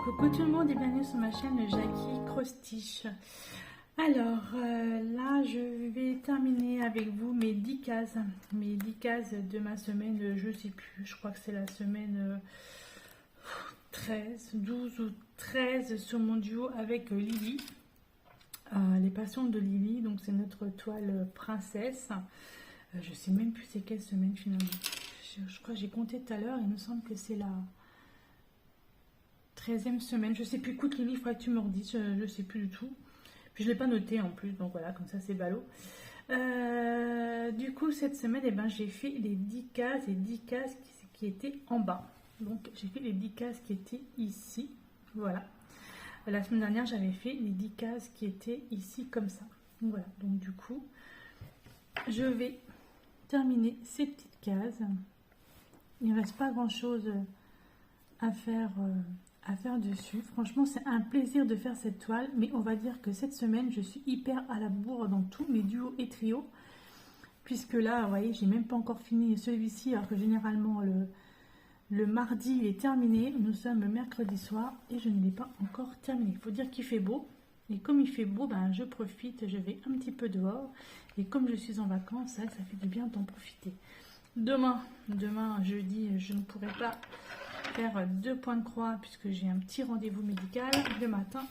Coucou tout le monde et bienvenue sur ma chaîne Jackie Crostiche. Alors là je vais terminer avec vous mes 10 cases. Mes 10 cases de ma semaine, je sais plus, je crois que c'est la semaine 13, 12 ou 13 sur mon duo avec Lily. Les passions de Lily, donc c'est notre toile princesse. Je sais même plus c'est quelle semaine finalement. Je crois que j'ai compté tout à l'heure, il me semble que c'est la 13e semaine, je sais plus. Écoute Lily, il faudrait que tu me redises, je sais plus du tout. Puis je l'ai pas noté en plus, donc voilà, comme ça c'est ballot. Du coup cette semaine, eh ben, j'ai fait les 10 cases et 10 cases qui étaient en bas. Donc j'ai fait les 10 cases qui étaient ici, voilà. La semaine dernière j'avais fait les 10 cases qui étaient ici comme ça. Donc voilà, donc du coup je vais terminer ces petites cases. Il ne reste pas grand chose à faire dessus. Franchement c'est un plaisir de faire cette toile, mais on va dire que cette semaine je suis hyper à la bourre dans tous mes duos et trios, puisque là vous voyez j'ai même pas encore fini celui-ci, alors que généralement le mardi il est terminé. Nous sommes mercredi soir et je ne l'ai pas encore terminé. Il faut dire qu'il fait beau, et comme il fait beau, ben, je profite, je vais un petit peu dehors, et comme je suis en vacances, ça fait du bien d'en profiter. Demain jeudi, je ne pourrai pas faire 2 points de croix puisque j'ai un petit rendez-vous médical le matin,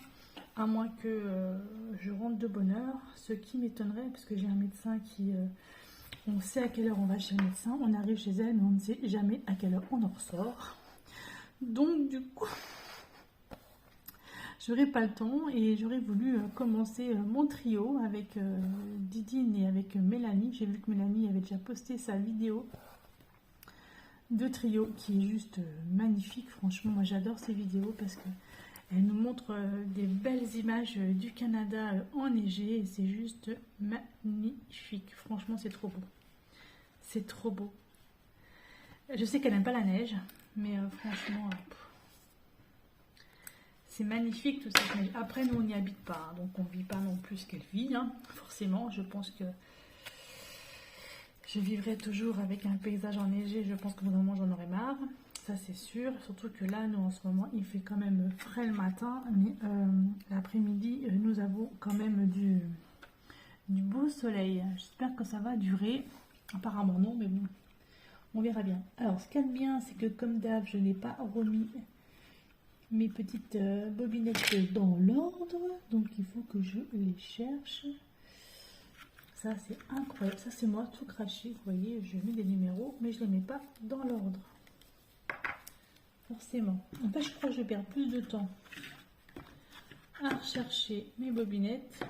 à moins que je rentre de bonne heure, ce qui m'étonnerait parce que j'ai un médecin qui on sait à quelle heure on va chez le médecin, on arrive chez elle mais on ne sait jamais à quelle heure on en ressort, donc du coup j'aurais pas le temps et j'aurais voulu commencer mon trio avec Didine et avec Mélanie. J'ai vu que Mélanie avait déjà posté sa vidéo de trio qui est juste magnifique. Franchement moi j'adore ces vidéos parce que elle nous montre des belles images du Canada enneigé et c'est juste magnifique. Franchement c'est trop beau, c'est trop beau. Je sais qu'elle n'aime pas la neige, mais franchement c'est magnifique tout ça. Après nous on n'y habite pas, hein, donc on vit pas non plus ce qu'elle vit, hein. Forcément je pense que je vivrai toujours avec un paysage enneigé, je pense que au bout d'un moment j'en aurai marre, ça c'est sûr. Surtout que là, nous en ce moment, il fait quand même frais le matin, mais l'après-midi, nous avons quand même du beau soleil. J'espère que ça va durer, apparemment non, mais bon, on verra bien. Alors ce qu'il y a de bien, c'est que comme d'hab, je n'ai pas remis mes petites bobinettes dans l'ordre, donc il faut que je les cherche. Ça c'est incroyable, ça c'est moi tout craché, vous voyez, je mets des numéros mais je les mets pas dans l'ordre, forcément. En fait je crois que je perds plus de temps à rechercher mes bobinettes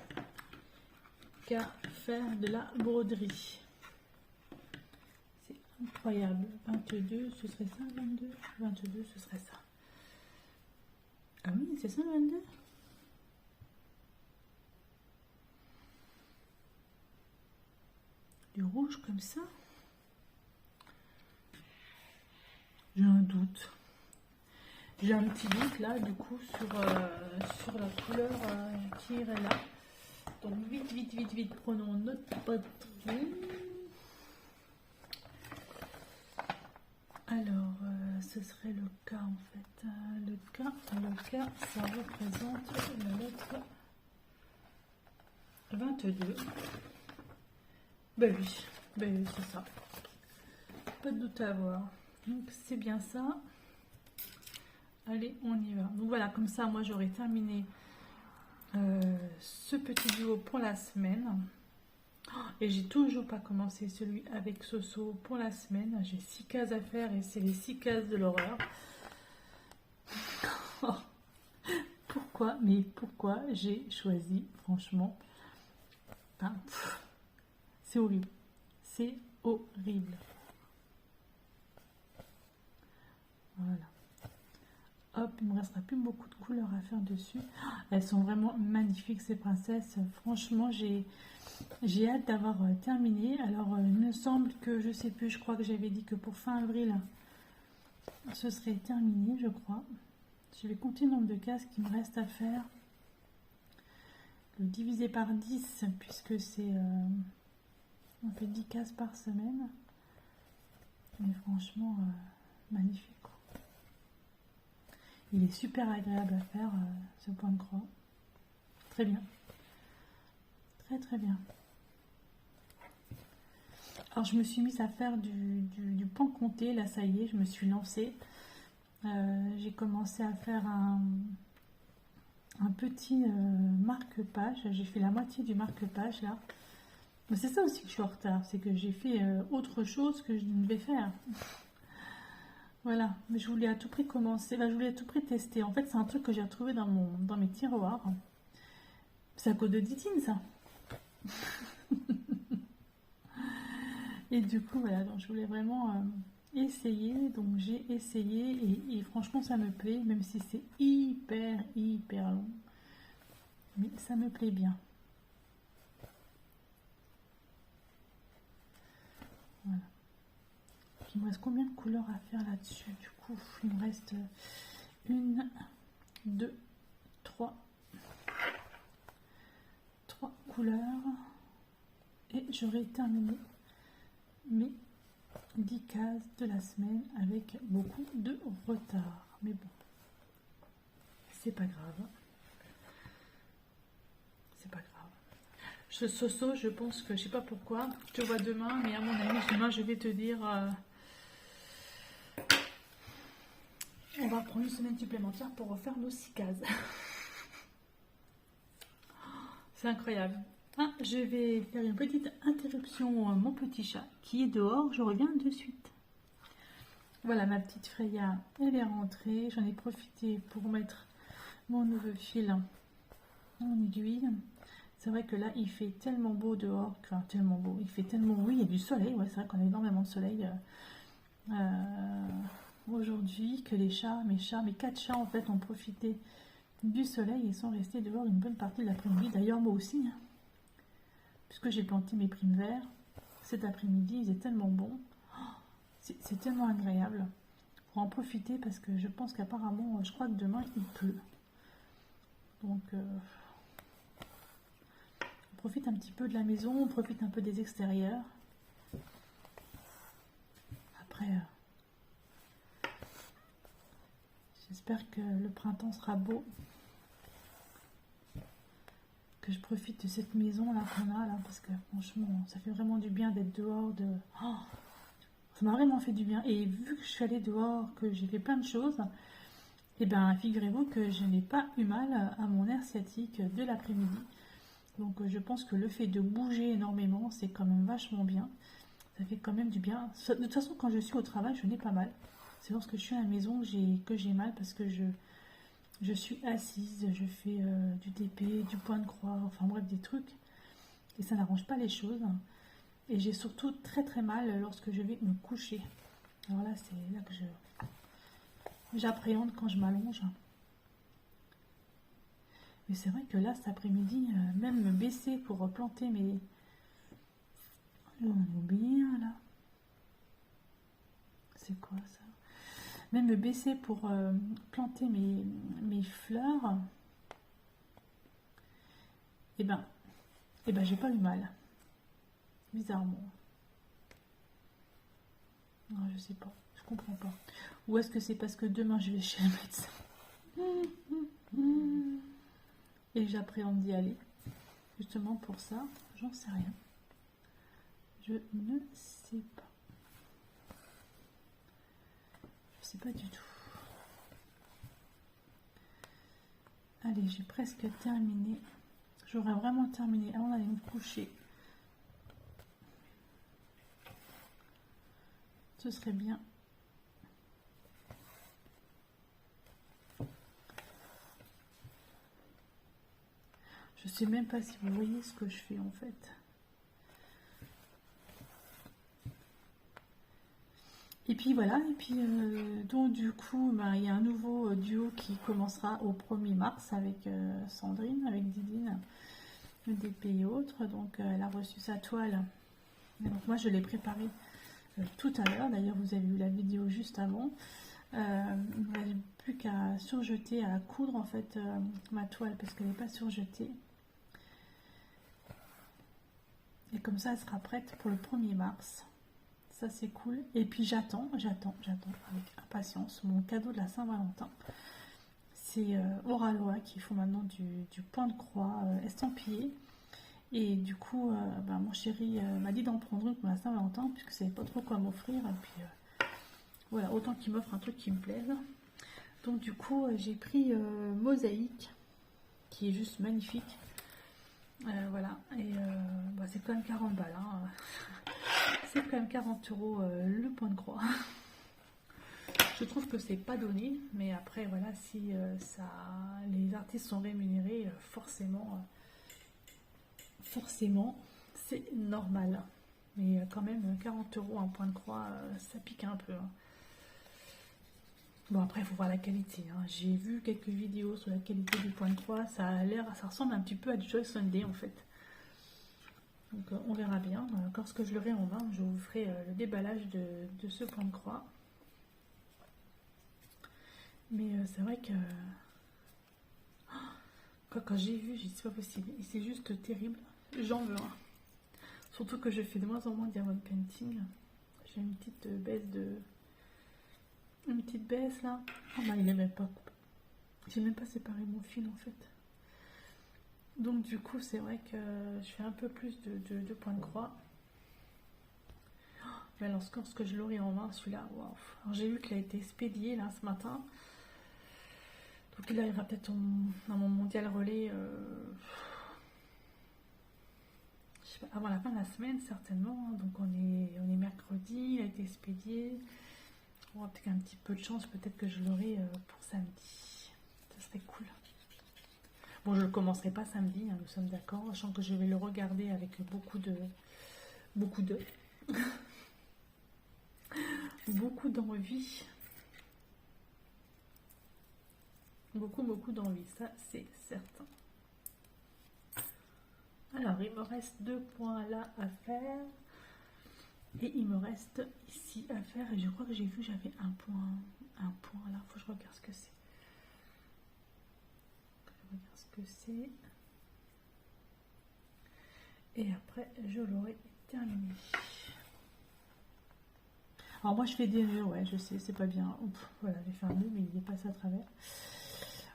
qu'à faire de la broderie. C'est incroyable. 22 ce serait ça, 22 ce serait ça. Ah oui c'est ça 22. Du rouge comme ça, j'ai un doute, j'ai un petit doute là du coup sur la couleur qui irait là, donc vite prenons notre patron. Alors ce serait le K en fait, le K ça représente la lettre 22. Ben oui, c'est ça. Pas de doute à avoir. Donc c'est bien ça. Allez, on y va. Donc voilà, comme ça, moi j'aurais terminé ce petit duo pour la semaine. Et j'ai toujours pas commencé celui avec Soso pour la semaine. J'ai 6 cases à faire et c'est les 6 cases de l'horreur. Pourquoi j'ai choisi, franchement, hein, c'est horrible. C'est horrible. Voilà. Hop, il ne me restera plus beaucoup de couleurs à faire dessus. Elles sont vraiment magnifiques ces princesses. Franchement, j'ai hâte d'avoir terminé. Alors, il me semble que, je sais plus, je crois que j'avais dit que pour fin avril, ce serait terminé, je crois. Je vais compter le nombre de cases qu'il me reste à faire. Le diviser par 10, puisque c'est... on fait 10 cases par semaine. Mais franchement, magnifique. Il est super agréable à faire, ce point de croix. Très bien. Très très bien. Alors je me suis mise à faire du pan compté, là ça y est, je me suis lancée. J'ai commencé à faire un petit marque-page. J'ai fait la moitié du marque-page là. Mais c'est ça aussi que je suis en retard, c'est que j'ai fait autre chose que je devais faire. Voilà, mais je voulais à tout prix commencer, je voulais à tout prix tester. En fait, c'est un truc que j'ai retrouvé dans mes tiroirs. C'est à cause de Ditine, ça. Et du coup, voilà, donc je voulais vraiment essayer. Donc j'ai essayé et franchement, ça me plaît, même si c'est hyper long. Mais ça me plaît bien. Voilà. Il me reste combien de couleurs à faire là-dessus? Du coup, il me reste 1, 2, 3 couleurs. Et j'aurai terminé mes 10 cases de la semaine avec beaucoup de retard. Mais bon, c'est pas grave. C'est pas grave. Ce Soso, je pense que, je sais pas pourquoi, je te vois demain, mais à mon avis, demain, je vais te dire... on va prendre une semaine supplémentaire pour refaire nos 6 cases. C'est incroyable. Ah, je vais faire une petite interruption, mon petit chat qui est dehors, je reviens de suite. Voilà, ma petite Freya, elle est rentrée. J'en ai profité pour mettre mon nouveau fil en aiguille. C'est vrai que là, il fait tellement beau dehors, enfin, tellement beau, il fait tellement... Oui, il y a du soleil, ouais, c'est vrai qu'on a énormément de soleil aujourd'hui, que mes 4 chats en fait ont profité du soleil et sont restés dehors une bonne partie de l'après-midi. D'ailleurs, moi aussi, hein, puisque j'ai planté mes primes verts cet après-midi, il est tellement bon, c'est tellement agréable pour en profiter parce que je pense qu'apparemment, je crois que demain il pleut. Donc, on profite un petit peu de la maison, on profite un peu des extérieurs. Après, j'espère que le printemps sera beau. Que je profite de cette maison là qu'on a là, parce que franchement, ça fait vraiment du bien d'être dehors. Ça m'a vraiment fait du bien. Et vu que je suis allée dehors, que j'ai fait plein de choses, et bien figurez-vous que je n'ai pas eu mal à mon nerf sciatique de l'après-midi. Donc je pense que le fait de bouger énormément, c'est quand même vachement bien. Ça fait quand même du bien. De toute façon, quand je suis au travail, je n'ai pas mal. C'est lorsque je suis à la maison que j'ai mal parce que je suis assise, je fais du TP, du point de croix, enfin bref, des trucs. Et ça n'arrange pas les choses. Et j'ai surtout très très mal lorsque je vais me coucher. Alors là, c'est là que j'appréhende quand je m'allonge. Mais c'est vrai que là, cet après-midi, même me baisser pour planter mes... On oublie un là. C'est quoi ça? Même me baisser pour planter mes fleurs. Et ben j'ai pas eu mal. Bizarrement. Non, je sais pas. Je comprends pas. Ou est-ce que c'est parce que demain je vais chez le médecin et que j'appréhende d'y aller justement pour ça? J'en sais rien. Je ne sais pas. Je sais pas du tout. Allez, j'ai presque terminé. J'aurais vraiment terminé avant d'aller me coucher. Ce serait bien. Je sais même pas si vous voyez ce que je fais en fait. Et puis voilà, et puis donc du coup, il y a un nouveau duo qui commencera au 1er mars avec Sandrine, avec Didine, des pays autres. Donc elle a reçu sa toile. Et donc moi je l'ai préparée tout à l'heure. D'ailleurs vous avez vu la vidéo juste avant. Il ne reste plus qu'à surjeter, à coudre en fait ma toile parce qu'elle n'est pas surjetée. Et comme ça elle sera prête pour le 1er mars. Ça c'est cool. Et puis j'attends avec impatience mon cadeau de la Saint-Valentin. c'est Oralois qui font maintenant du point de croix estampillé. Et du coup, mon chéri m'a dit d'en prendre une pour la Saint-Valentin, puisque je savais pas trop quoi m'offrir. Et puis voilà, autant qu'il m'offre un truc qui me plaise. Donc du coup, j'ai pris Mosaïque, qui est juste magnifique. Voilà, et c'est quand même 40 balles. Hein. C'est quand même 40 euros le point de croix. Je trouve que c'est pas donné, mais après, voilà, si les artistes sont rémunérés, forcément, c'est normal. Mais quand même, 40 euros un point de croix, ça pique un peu. Hein. Bon, après, il faut voir la qualité. Hein. J'ai vu quelques vidéos sur la qualité du point de croix. Ça ressemble un petit peu à du Joy Sunday, en fait. Donc, on verra bien. Lorsque je l'aurai en main, je vous ferai le déballage de ce point de croix. Mais c'est vrai que... Quand j'ai vu, j'ai dit, c'est pas possible. Et c'est juste terrible. J'en veux un. Surtout que je fais de moins en moins de diamond painting. J'ai une petite baisse Une petite baisse là. Oh bah il est même pas. J'ai même pas séparé mon fil en fait. Donc du coup c'est vrai que je fais un peu plus de points de croix. Mais lorsque je l'aurai en main celui-là, waouh. Alors j'ai vu qu'il a été expédié là ce matin. Donc il arrivera peut-être dans mon mondial relais. Je sais pas, avant la fin de la semaine certainement. Donc on est mercredi, il a été expédié. On aura peut-être un petit peu de chance, peut-être que je l'aurai pour samedi. Ça serait cool. Bon, je ne le commencerai pas samedi, hein, nous sommes d'accord. Sachant que je vais le regarder avec beaucoup d'envie. Beaucoup d'envie, ça c'est certain. Alors, il me reste 2 points là à faire. Et il me reste ici à faire. Et je crois que j'ai vu, j'avais un point là. Faut que je regarde ce que c'est. Et après, je l'aurai terminé. Alors moi, je fais des nœuds, ouais, je sais, c'est pas bien. Oups, voilà, j'ai fait un nœud, mais il est passé à travers.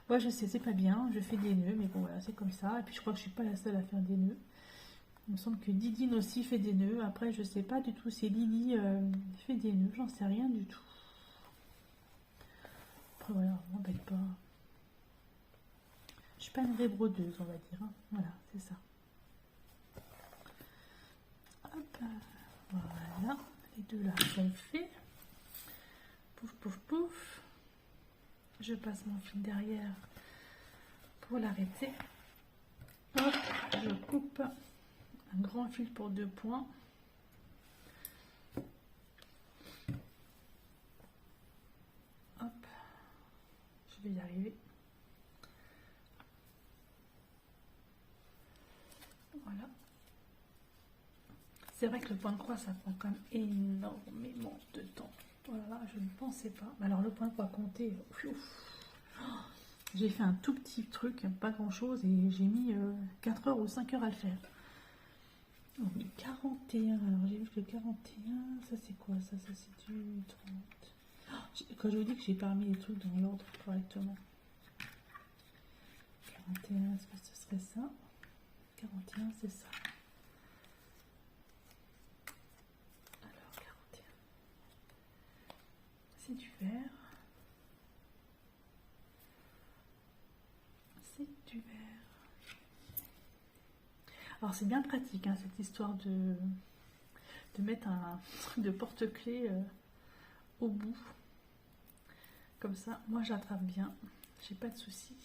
Ouais, je sais, c'est pas bien. Je fais des nœuds, mais bon, voilà, c'est comme ça. Et puis, je crois que je suis pas la seule à faire des nœuds. Il me semble que Didine aussi fait des nœuds. Après, je sais pas du tout si Lily fait des nœuds. J'en sais rien du tout. Après, voilà, on m'embête pas. Je suis pas une vraie brodeuse, on va dire. Hein. Voilà, c'est ça. Hop, voilà. Les deux là sont faits. Pouf, pouf, pouf. Je passe mon fil derrière pour l'arrêter. Hop, je coupe un grand fil pour 2 points. Hop, je vais y arriver. Voilà. C'est vrai que le point de croix, ça prend quand même énormément de temps. Voilà, je ne pensais pas. Alors le point de croix compté, j'ai fait un tout petit truc, pas grand chose, et j'ai mis 4 heures ou 5 heures à le faire. Oh, mais 41, alors j'ai vu que le 41, ça c'est quoi ça c'est du 30. Quand je vous dis que j'ai pas mis les trucs dans l'ordre correctement. 41, est-ce que ce serait ça? 41, c'est ça. Alors 41. C'est du vert. C'est du vert. Alors c'est bien pratique hein, cette histoire de mettre un truc de porte-clés au bout. Comme ça, moi j'attrape bien. J'ai pas de soucis.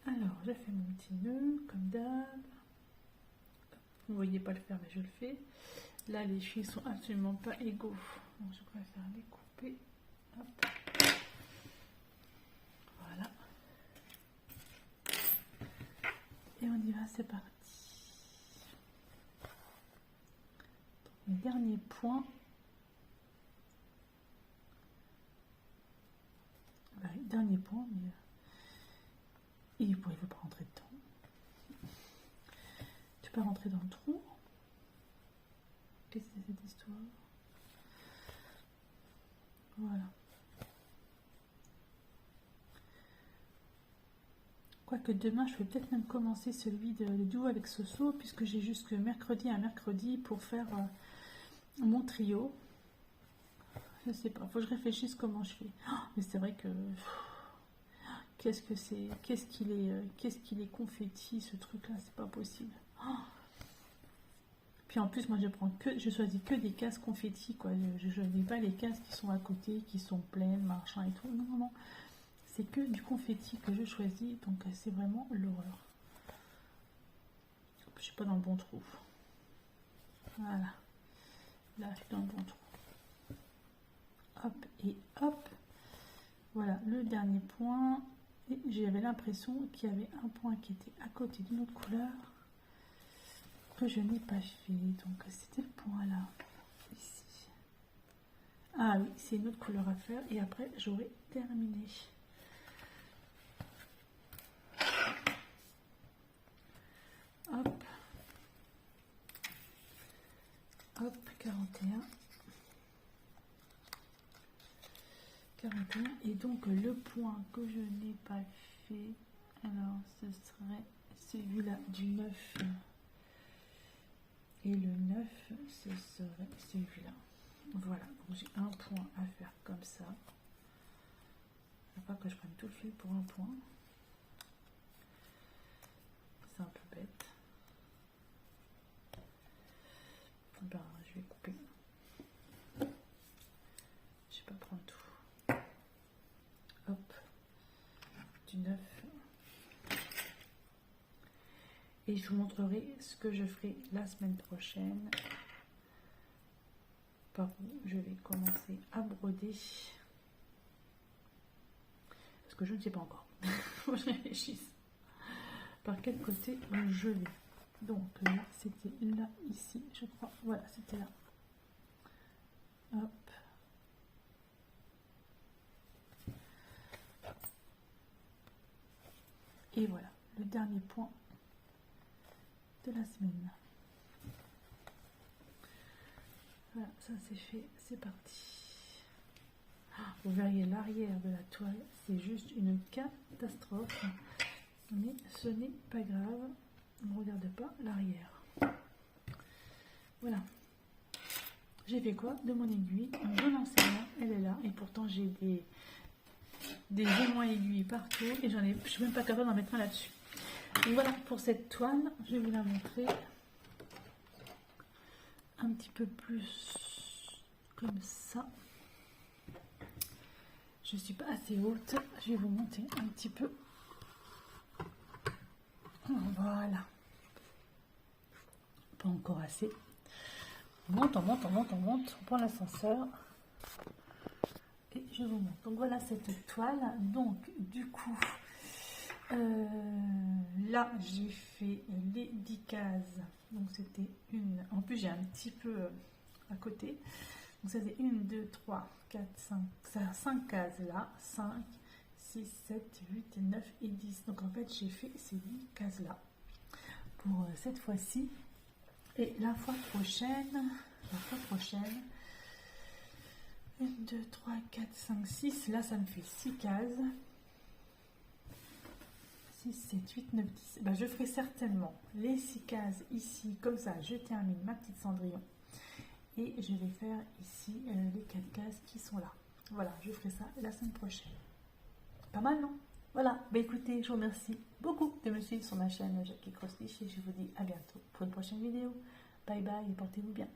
Alors, je fais mon petit nœud, comme d'hab. Vous ne voyez pas le faire, mais je le fais. Là, les fils sont absolument pas égaux. Donc, je préfère les couper. Hop. Voilà. Et on y va, c'est parti. Donc, le dernier point. Bah, dernier point, mais... il ne veut pas rentrer dedans. Tu peux rentrer dans le trou. Qu'est-ce que c'est cette histoire? Voilà. Quoique demain, je vais peut-être même commencer celui de le duo avec Soso, puisque j'ai jusque mercredi à mercredi pour faire mon trio. Je sais pas, faut que je réfléchisse comment je fais. Oh, mais c'est vrai que qu'est-ce que c'est, qu'est-ce qu'il est confetti ce truc-là, c'est pas possible. Oh. Puis en plus, moi je choisis que des cases confetti, quoi. Je n'ai pas les cases qui sont à côté, qui sont pleines, machin et tout. Non, non. C'est que du confetti que je choisis, donc c'est vraiment l'horreur. Je suis pas dans le bon trou. Voilà. Là, je suis dans le bon trou. Hop et hop. Voilà, le dernier point. Et j'avais l'impression qu'il y avait un point qui était à côté d'une autre couleur que je n'ai pas fait. Donc, c'était le point là. Ici. Ah oui, c'est une autre couleur à faire. Et après, j'aurai terminé. Hop. Hop, 41. 41. Et donc, le point que je n'ai pas fait, alors, ce serait celui-là du 9. Et le 9, ce serait celui-là. Voilà, donc j'ai un point à faire comme ça. Il ne faut pas que je prenne tout le fil pour un point. C'est un peu bête. Ben, je vais couper. Je ne vais pas prendre tout. Hop. Du 9. Et je vous montrerai ce que je ferai la semaine prochaine. Par où je vais commencer à broder. Parce que je ne sais pas encore. Faut que je réfléchisse. Par quel côté je vais. Donc là, c'était là, ici, je crois. Voilà, c'était là. Hop. Et voilà, le dernier point de la semaine. Voilà, ça c'est fait, c'est parti. Vous verriez l'arrière de la toile, c'est juste une catastrophe. Mais ce n'est pas grave. Ne regarde pas l'arrière. Voilà. J'ai fait quoi de mon aiguille? Je n'en sais rien. Elle est là. Et pourtant, j'ai des aimants aiguilles partout. Et je ne suis même pas capable d'en mettre un là-dessus. Donc voilà pour cette toile. Je vais vous la montrer un petit peu plus comme ça. Je ne suis pas assez haute. Je vais vous monter un petit peu. Voilà. Pas encore assez. On monte, on monte, on monte, on monte. On prend l'ascenseur. Et je vous montre. Donc voilà cette toile. Donc du coup, là j'ai fait les 10 cases. Donc c'était une. En plus j'ai un petit peu à côté. Donc ça c'est 1, 2, 3, 4, 5. Ça a 5 cases là. 5, 6, 7, 8, 9 et 10. Donc en fait j'ai fait ces 10 cases là. Pour cette fois-ci. Et la fois prochaine, 1, 2, 3, 4, 5, 6, là ça me fait 6 cases. 6, 7, 8, 9, 10. Ben, je ferai certainement les 6 cases ici, comme ça je termine ma petite Cendrillon. Et je vais faire ici les 4 cases qui sont là. Voilà, je ferai ça la semaine prochaine. Pas mal, non? Voilà, bah écoutez, je vous remercie beaucoup de me suivre sur ma chaîne Jackie Cross Stitch et je vous dis à bientôt pour une prochaine vidéo. Bye bye et portez-vous bien.